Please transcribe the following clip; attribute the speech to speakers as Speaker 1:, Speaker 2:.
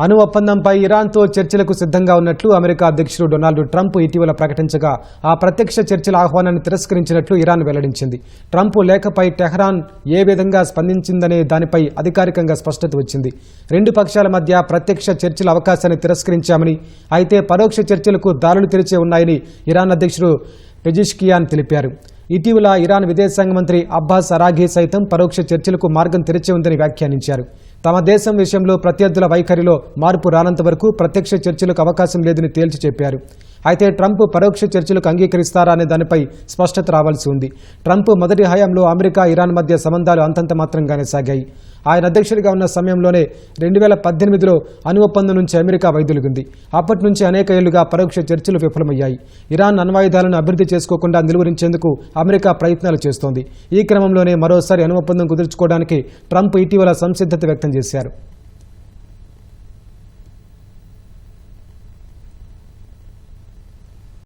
Speaker 1: అణు ఒప్పందంపై ఇరాన్తో చర్చలకు సిద్ధంగా ఉన్నట్లు అమెరికా అధ్యక్షుడు డొనాల్డ్ ట్రంప్ ఇటీవల ప్రకటించగా ఆ ప్రత్యక్ష చర్చల ఆహ్వానాన్ని తిరస్కరించినట్లు ఇరాన్ వెల్లడించింది. ట్రంప్ లేఖపై టెహ్రాన్ ఏ విధంగా స్పందించిందనే దానిపై అధికారికంగా స్పష్టత వచ్చింది. రెండు పక్షాల మధ్య ప్రత్యక్ష చర్చల అవకాశాన్ని తిరస్కరించామని, అయితే పరోక్ష చర్చలకు దారులు తెరిచే ఉన్నాయని ఇరాన్ అధ్యక్షుడు పెజిష్కియాన్ తెలిపారు. ఇటీవల ఇరాన్ విదేశాంగ మంత్రి అబ్బాస్ అరాఘీ సైతం పరోక్ష చర్చలకు మార్గం తెరిచి ఉందని వ్యాఖ్యానించారు. తమ దేశం విషయంలో ప్రత్యర్థుల వైఖరిలో మార్పు రానంత వరకు ప్రత్యక్ష చర్చలకు అవకాశం లేదని తేల్చి చెప్పారు. అయితే ట్రంప్ పరోక్ష చర్చలకు అంగీకరిస్తారా అనే దానిపై స్పష్టత రావాల్సి ఉంది. ట్రంప్ మొదటి హయాంలో అమెరికా ఇరాన్ మధ్య సంబంధాలు అంతంత మాత్రంగానే సాగాయి. ఆయన అధ్యక్షుడిగా ఉన్న సమయంలోనే 2018లో అణు ఒప్పందం నుంచి అమెరికా వైదొలిగింది. అప్పటి నుంచి అనేక ఏళ్లుగా పరోక్ష చర్చలు విఫలమయ్యాయి. ఇరాన్ అణ్వాయుధాలను అభివృద్ధి చేసుకోకుండా నిలువరించేందుకు అమెరికా ప్రయత్నాలు చేస్తోంది. ఈ క్రమంలోనే మరోసారి అణు ఒప్పందం కుదుర్చుకోవడానికి ట్రంప్ ఇటీవల సంసిద్ధత వ్యక్తం చేశారు.